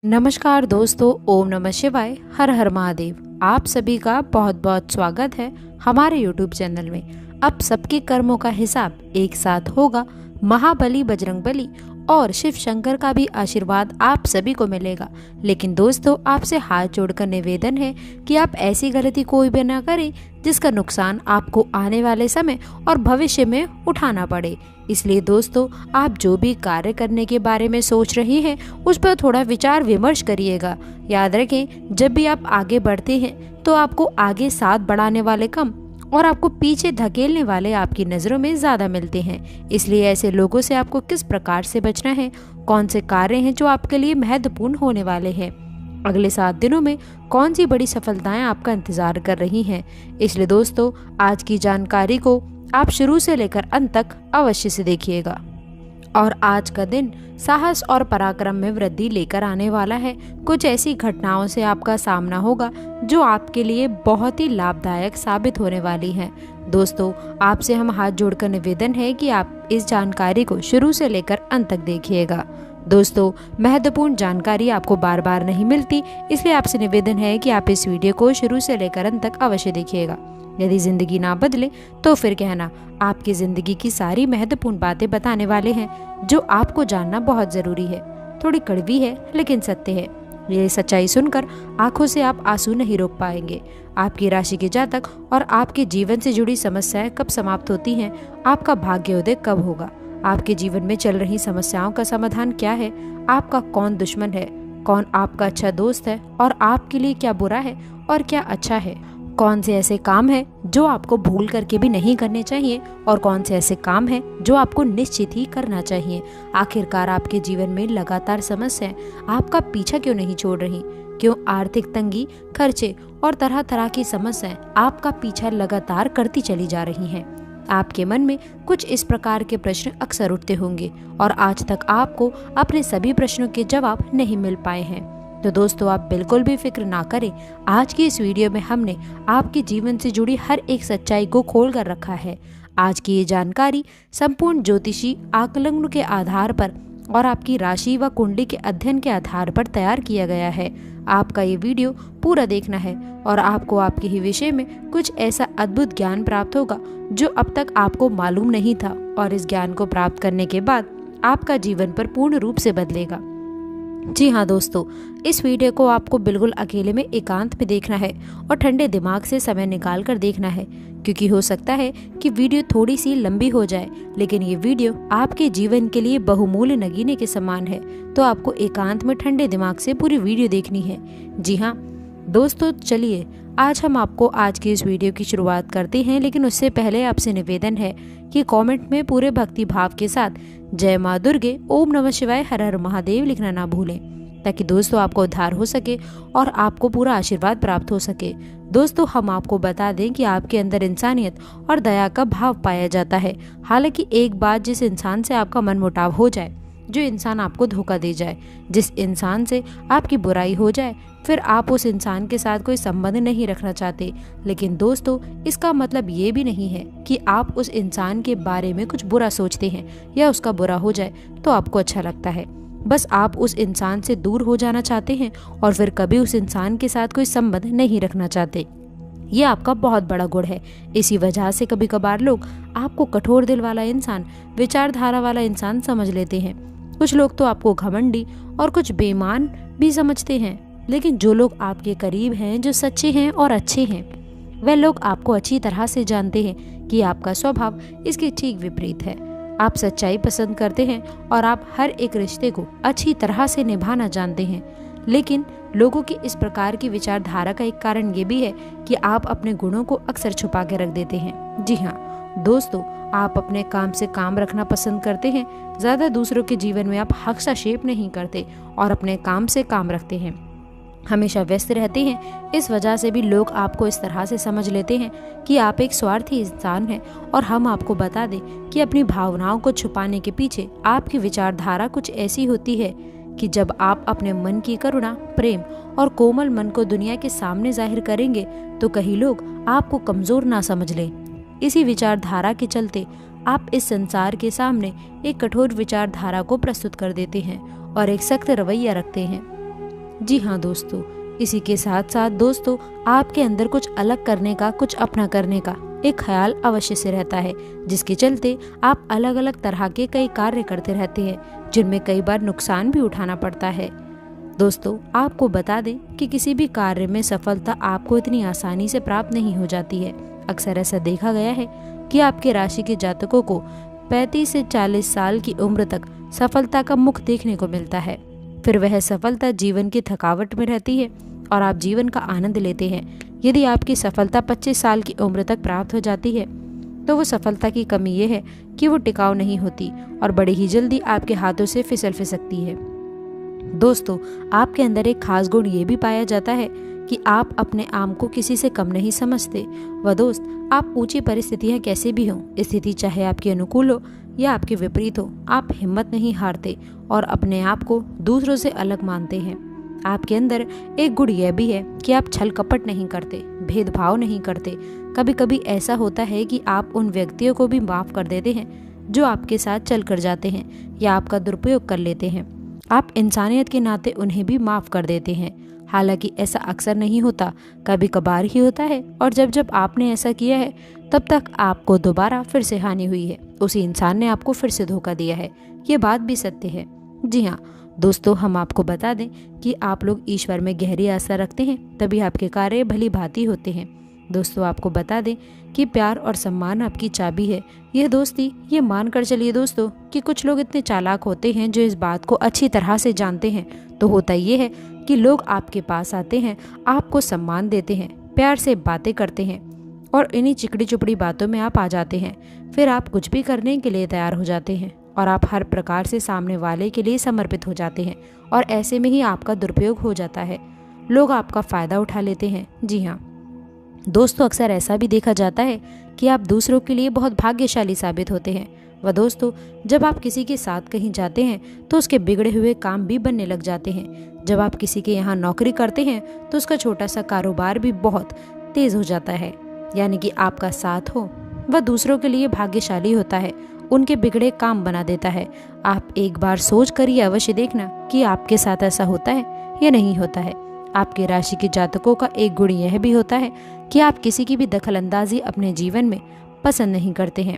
नमस्कार दोस्तों, ओम नमः शिवाय, हर हर महादेव। आप सभी का बहुत बहुत स्वागत है हमारे यूट्यूब चैनल में। अब सबके कर्मों का हिसाब एक साथ होगा। महाबली बजरंगबली और शिव शंकर का भी आशीर्वाद आप सभी को मिलेगा। लेकिन दोस्तों, आपसे हाथ जोड़कर निवेदन है कि आप ऐसी गलती कोई भी ना करें जिसका नुकसान आपको आने वाले समय और भविष्य में उठाना पड़े। इसलिए दोस्तों, आप जो भी कार्य करने के बारे में सोच रही हैं उस पर थोड़ा विचार विमर्श करिएगा। याद रखें, जब भी आप आगे बढ़ते हैं तो आपको आगे साथ बढ़ाने वाले कम और आपको पीछे धकेलने वाले आपकी नज़रों में ज़्यादा मिलते हैं। इसलिए ऐसे लोगों से आपको किस प्रकार से बचना है, कौन से कार्य हैं जो आपके लिए महत्वपूर्ण होने वाले हैं, अगले 7 दिनों में कौन सी बड़ी सफलताएं आपका इंतजार कर रही हैं। इसलिए दोस्तों, आज की जानकारी को आप शुरू से लेकर अंत तक अवश्य से देखिएगा। और आज का दिन साहस और पराक्रम में वृद्धि लेकर आने वाला है। कुछ ऐसी घटनाओं से आपका सामना होगा जो आपके लिए बहुत ही लाभदायक साबित होने वाली हैं। दोस्तों, आपसे हम हाथ जोड़कर निवेदन है कि आप इस जानकारी को शुरू से लेकर अंत तक देखिएगा। दोस्तों, महत्वपूर्ण जानकारी आपको बार बार नहीं मिलती, इसलिए आपसे निवेदन है कि आप इस वीडियो को शुरू से लेकर अंत तक अवश्य देखिएगा। यदि जिंदगी ना बदले तो फिर कहना, आपकी जिंदगी की सारी महत्वपूर्ण बातें बताने वाले हैं जो आपको जानना बहुत जरूरी है। थोड़ी कड़वी है लेकिन सत्य है। ये सच्चाई सुनकर आंखों से आप आंसू नहीं रोक पाएंगे। आपकी राशि के जातक और आपके जीवन से जुड़ी समस्याएं कब समाप्त होती हैं, आपका भाग्योदय कब होगा, आपके जीवन में चल रही समस्याओं का समाधान क्या है, आपका कौन दुश्मन है, कौन आपका अच्छा दोस्त है और आपके लिए क्या बुरा है और क्या अच्छा है, कौन से ऐसे काम हैं जो आपको भूल करके भी नहीं करने चाहिए और कौन से ऐसे काम हैं जो आपको निश्चित ही करना चाहिए। आखिरकार आपके जीवन में लगातार समस्याएं आपका पीछा क्यों नहीं छोड़ रही, क्यों आर्थिक तंगी, खर्चे और तरह तरह की समस्याएं आपका पीछा लगातार करती चली जा रही हैं। आपके मन में कुछ इस प्रकार के प्रश्न अक्सर उठते होंगे और आज तक आपको अपने सभी प्रश्नों के जवाब नहीं मिल पाए हैं। तो दोस्तों, आप बिल्कुल भी फिक्र ना करें। आज की इस वीडियो में हमने आपके जीवन से जुड़ी हर एक सच्चाई को खोल कर रखा है। आज की ये जानकारी संपूर्ण ज्योतिषी आकलन के आधार पर और आपकी राशि व कुंडली के अध्ययन के आधार पर तैयार किया गया है। आपका ये वीडियो पूरा देखना है और आपको आपके ही विषय में कुछ ऐसा अद्भुत ज्ञान प्राप्त होगा जो अब तक आपको मालूम नहीं था, और इस ज्ञान को प्राप्त करने के बाद आपका जीवन पर पूर्ण रूप से बदलेगा। जी हाँ दोस्तों, इस वीडियो को आपको बिल्कुल अकेले में एकांत में देखना है और ठंडे दिमाग से समय निकाल कर देखना है, क्योंकि हो सकता है कि वीडियो थोड़ी सी लंबी हो जाए, लेकिन ये वीडियो आपके जीवन के लिए बहुमूल्य नगीने के समान है। तो आपको एकांत में ठंडे दिमाग से पूरी वीडियो देखनी है। जी हाँ दोस्तों, चलिए आज हम आपको आज की इस वीडियो की शुरुआत करते हैं, लेकिन उससे पहले आपसे निवेदन है कि कमेंट में पूरे भक्ति भाव के साथ जय माँ दुर्गे, ओम नमः शिवाय, हर हर महादेव लिखना ना भूलें, ताकि दोस्तों आपको उद्धार हो सके और आपको पूरा आशीर्वाद प्राप्त हो सके। दोस्तों, हम आपको बता दें कि आपके अंदर इंसानियत और दया का भाव पाया जाता है। हालांकि एक बात, जिस इंसान से आपका मनमुटाव हो जाए, जो इंसान आपको धोखा दे जाए, जिस इंसान से आपकी बुराई हो जाए, फिर आप उस इंसान के साथ कोई संबंध नहीं रखना चाहते। लेकिन दोस्तों, इसका मतलब ये भी नहीं है कि आप उस इंसान के बारे में कुछ बुरा सोचते हैं या उसका बुरा हो जाए तो आपको अच्छा लगता है। बस आप उस इंसान से दूर हो जाना चाहते हैं और फिर कभी उस इंसान के साथ कोई संबंध नहीं रखना चाहते। ये आपका बहुत बड़ा गुण है। इसी वजह से कभी कभार लोग आपको कठोर दिल वाला इंसान, विचारधारा वाला इंसान समझ लेते हैं। कुछ लोग तो आपको घमंडी और कुछ बेईमान भी समझते हैं। लेकिन जो लोग आपके करीब हैं, जो सच्चे हैं और अच्छे हैं, वह लोग आपको अच्छी तरह से जानते हैं कि आपका स्वभाव इसके ठीक विपरीत है। आप सच्चाई पसंद करते हैं और आप हर एक रिश्ते को अच्छी तरह से निभाना जानते हैं। लेकिन लोगों की इस प्रकार की विचारधारा का एक कारण ये भी है कि आप अपने गुणों को अक्सर छुपा के रख देते हैं। जी हाँ दोस्तों, आप अपने काम से काम रखना पसंद करते हैं। ज़्यादा दूसरों के जीवन में आप हस्तक्षेप नहीं करते और अपने काम से काम रखते हैं, हमेशा व्यस्त रहते हैं। इस वजह से भी लोग आपको इस तरह से समझ लेते हैं कि आप एक स्वार्थी इंसान हैं। और हम आपको बता दें कि अपनी भावनाओं को छुपाने के पीछे आपकी विचारधारा कुछ ऐसी होती है कि जब आप अपने मन की करुणा, प्रेम और कोमल मन को दुनिया के सामने जाहिर करेंगे तो कई लोग आपको कमजोर ना समझ लें। इसी विचारधारा के चलते आप इस संसार के सामने एक कठोर विचारधारा को प्रस्तुत कर देते हैं और एक सख्त रवैया रखते हैं। जी हाँ दोस्तों, इसी के साथ साथ दोस्तों आपके अंदर कुछ अलग करने का, कुछ अपना करने का एक ख्याल अवश्य से रहता है, जिसके चलते आप अलग अलग तरह के कई कार्य करते रहते हैं, जिनमें कई बार नुकसान भी उठाना पड़ता है। दोस्तों आपको बता दें कि किसी भी कार्य में सफलता आपको इतनी आसानी से प्राप्त नहीं हो जाती है। अक्सर ऐसा देखा गया है कि आपके राशि के जातकों को 35 से 40 साल की उम्र तक सफलता का मुख देखने को मिलता है। फिर वह सफलता जीवन की थकावट में रहती है और आप जीवन का आनंद लेते हैं। यदि आपकी सफलता 25 साल की उम्र तक प्राप्त हो जाती है तो वो सफलता की कमी ये है कि वो टिकाऊ नहीं होती और बड़ी ही जल्दी आपके हाथों से फिसल फिसकती है। दोस्तों आपके अंदर एक खास गुण ये भी पाया जाता है कि आप अपने आप को किसी से कम नहीं समझते। वह दोस्त आप ऊंची परिस्थितियां कैसे भी हों, स्थिति चाहे आपके अनुकूल हो या आपके विपरीत हो, आप हिम्मत नहीं हारते और अपने आप को दूसरों से अलग मानते हैं। आपके अंदर एक गुण यह भी है कि आप छल कपट नहीं करते, भेदभाव नहीं करते। कभी कभी ऐसा होता है कि आप उन व्यक्तियों को भी माफ कर देते हैं जो आपके साथ चल कर जाते हैं या आपका दुरुपयोग कर लेते हैं। आप इंसानियत के नाते उन्हें भी माफ कर देते हैं। हालांकि ऐसा अक्सर नहीं होता, कभी कभार ही होता है, और जब जब आपने ऐसा किया है तब तक आपको दोबारा फिर से हानि हुई है। उसी इंसान ने आपको फिर से धोखा दिया है। ये बात भी सत्य है। जी हाँ दोस्तों, हम आपको बता दें कि आप लोग ईश्वर में गहरी आस्था रखते हैं, तभी आपके कार्य भली भांति होते हैं। दोस्तों आपको बता दें कि प्यार और सम्मान आपकी चाबी है। यह दोस्ती ये मान कर चलिए दोस्तों कि कुछ लोग इतने चालाक होते हैं जो इस बात को अच्छी तरह से जानते हैं। तो होता ये है कि लोग आपके पास आते हैं, आपको सम्मान देते हैं, प्यार से बातें करते हैं और इन्हीं चिकड़ी चुपड़ी बातों में आप आ जाते हैं। फिर आप कुछ भी करने के लिए तैयार हो जाते हैं और आप हर प्रकार से सामने वाले के लिए समर्पित हो जाते हैं और ऐसे में ही आपका दुरुपयोग हो जाता है। लोग आपका फ़ायदा उठा लेते हैं। जी हाँ दोस्तों, अक्सर ऐसा भी देखा जाता है कि आप दूसरों के लिए बहुत भाग्यशाली साबित होते हैं। वह दोस्तों जब आप किसी के साथ कहीं जाते हैं तो उसके बिगड़े हुए काम भी बनने लग जाते हैं। जब आप किसी के यहाँ नौकरी करते हैं तो उसका छोटा सा कारोबार भी बहुत तेज हो जाता है। यानी कि आपका साथ हो वह दूसरों के लिए भाग्यशाली होता है, उनके बिगड़े काम बना देता है। आप एक बार सोच कर ही अवश्य देखना कि आपके साथ ऐसा होता है या नहीं होता है। आपके राशि के जातकों का एक गुण यह भी होता है कि आप किसी की भी दखलंदाजी अपने जीवन में पसंद नहीं करते हैं,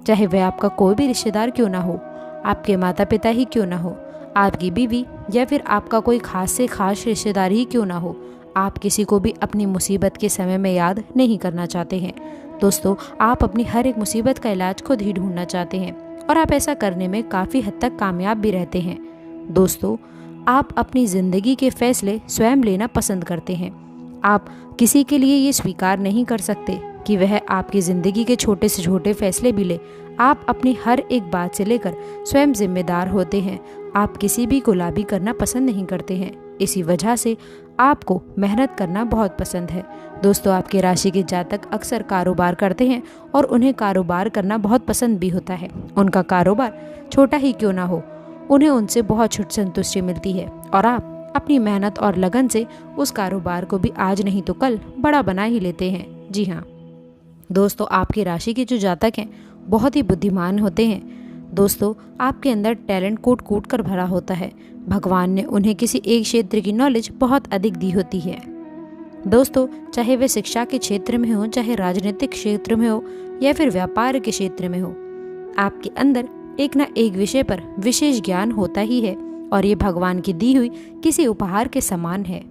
चाहे वह आपका कोई भी रिश्तेदार क्यों ना हो, आपके माता पिता ही क्यों ना हो, आपकी बीवी या फिर आपका कोई खास से खास रिश्तेदार ही क्यों ना हो। आप किसी को भी अपनी मुसीबत के समय में याद नहीं करना चाहते हैं। दोस्तों आप अपनी हर एक मुसीबत का इलाज खुद ही ढूंढना चाहते हैं और आप ऐसा करने में काफ़ी हद तक कामयाब भी रहते हैं। दोस्तों आप अपनी ज़िंदगी के फैसले स्वयं लेना पसंद करते हैं। आप किसी के लिए ये स्वीकार नहीं कर सकते कि वह आपकी ज़िंदगी के छोटे से छोटे फैसले भी ले। आप अपनी हर एक बात से लेकर स्वयं जिम्मेदार होते हैं। आप किसी भी गुलामी करना पसंद नहीं करते हैं। इसी वजह से आपको मेहनत करना बहुत पसंद है। दोस्तों आपके राशि के जातक अक्सर कारोबार करते हैं और उन्हें कारोबार करना बहुत पसंद भी होता है। उनका कारोबार छोटा ही क्यों ना हो, उन्हें उनसे बहुत सुख संतुष्टि मिलती है और आप अपनी मेहनत और लगन से उस कारोबार को भी आज नहीं तो कल बड़ा बना ही लेते हैं। जी हाँ दोस्तों, आपकी राशि के जो जातक हैं बहुत ही बुद्धिमान होते हैं। दोस्तों आपके अंदर टैलेंट कूट कूट कर भरा होता है। भगवान ने उन्हें किसी एक क्षेत्र की नॉलेज बहुत अधिक दी होती है। दोस्तों चाहे वे शिक्षा के क्षेत्र में हो, चाहे राजनीतिक क्षेत्र में हो या फिर व्यापार के क्षेत्र में हो, आपके अंदर एक ना एक विषय पर विशेष ज्ञान होता ही है और ये भगवान की दी हुई किसी उपहार के समान है।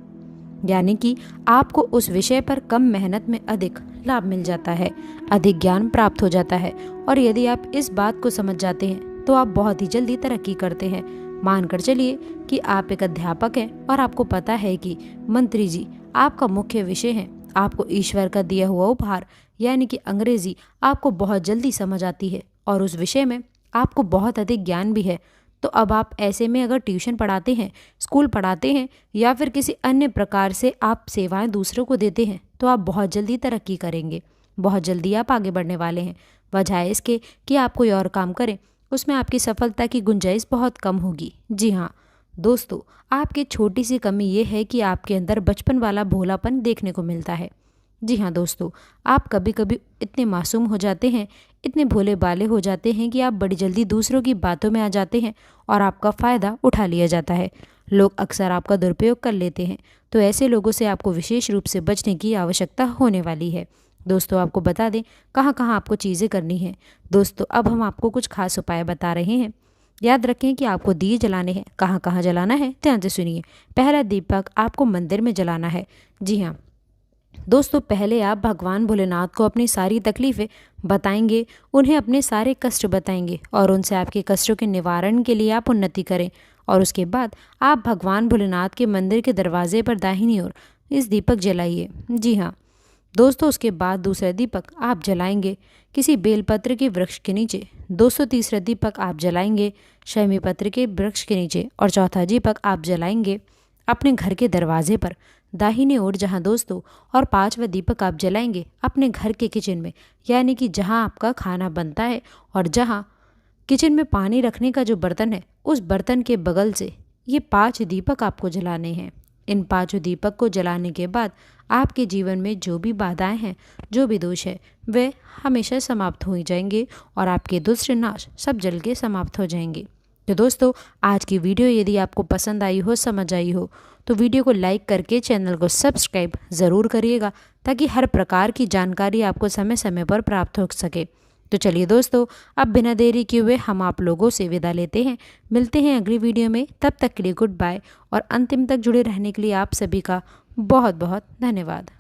यानी कि आपको उस विषय पर कम मेहनत में अधिक लाभ मिल जाता है, अधिक ज्ञान प्राप्त हो जाता है और यदि आप इस बात को समझ जाते हैं तो आप बहुत ही जल्दी तरक्की करते हैं। मानकर चलिए कि आप एक अध्यापक हैं और आपको पता है कि मंत्री जी आपका मुख्य विषय है। आपको ईश्वर का दिया हुआ उपहार यानी कि अंग्रेजी आपको बहुत जल्दी समझ आती है और उस विषय में आपको बहुत अधिक ज्ञान भी है। तो अब आप ऐसे में अगर ट्यूशन पढ़ाते हैं, स्कूल पढ़ाते हैं या फिर किसी अन्य प्रकार से आप सेवाएं दूसरों को देते हैं तो आप बहुत जल्दी तरक्की करेंगे, बहुत जल्दी आप आगे बढ़ने वाले हैं। वजह इसके कि आप कोई और काम करें उसमें आपकी सफलता की गुंजाइश बहुत कम होगी। जी हाँ दोस्तों, आपकी छोटी सी कमी ये है कि आपके अंदर बचपन वाला भोलापन देखने को मिलता है। जी हाँ दोस्तों, आप कभी कभी इतने मासूम हो जाते हैं, इतने भोले भाले हो जाते हैं कि आप बड़ी जल्दी दूसरों की बातों में आ जाते हैं और आपका फ़ायदा उठा लिया जाता है। लोग अक्सर आपका दुरुपयोग कर लेते हैं, तो ऐसे लोगों से आपको विशेष रूप से बचने की आवश्यकता होने वाली है। दोस्तों, आपको बता दें कहाँ कहाँ आपको चीज़ें करनी है। दोस्तों, अब हम आपको कुछ खास उपाय बता रहे हैं। याद रखें कि आपको दिए जलाने हैं। कहाँ कहाँ जलाना है, ध्यान से सुनिए। पहला दीपक आपको मंदिर में जलाना है। जी हाँ दोस्तों, पहले आप भगवान भोलेनाथ को अपनी सारी तकलीफ़ें बताएंगे, उन्हें अपने सारे कष्ट बताएंगे और उनसे आपके कष्टों के निवारण के लिए आप उन्नति करें। और उसके बाद आप भगवान भोलेनाथ के मंदिर के दरवाजे पर दाहिनी ओर इस दीपक जलाइए। जी हाँ दोस्तों, उसके बाद दूसरा दीपक आप जलाएंगे किसी बेलपत्र के वृक्ष के नीचे। दोस्तों, तीसरा दीपक आप जलाएंगे शमी पत्र के वृक्ष के नीचे। और चौथा दीपक आप जलाएंगे अपने घर के दरवाजे पर दाहिने ओर। जहां दोस्तों, और पांचवा दीपक आप जलाएंगे अपने घर के किचन में, यानी कि जहां आपका खाना बनता है और जहां किचन में पानी रखने का जो बर्तन है उस बर्तन के बगल से ये 5 दीपक आपको जलाने हैं। इन 5 दीपक को जलाने के बाद आपके जीवन में जो भी बाधाएं हैं, जो भी दोष है, वे हमेशा समाप्त हो जाएंगे और आपके दुष्ट नाश सब जल के समाप्त हो जाएंगे। तो दोस्तों, आज की वीडियो यदि आपको पसंद आई हो, समझ आई हो, तो वीडियो को लाइक करके चैनल को सब्सक्राइब ज़रूर करिएगा, ताकि हर प्रकार की जानकारी आपको समय समय पर प्राप्त हो सके। तो चलिए दोस्तों, अब बिना देरी किए हुए हम आप लोगों से विदा लेते हैं। मिलते हैं अगली वीडियो में, तब तक के लिए गुड बाय। और अंतिम तक जुड़े रहने के लिए आप सभी का बहुत बहुत धन्यवाद।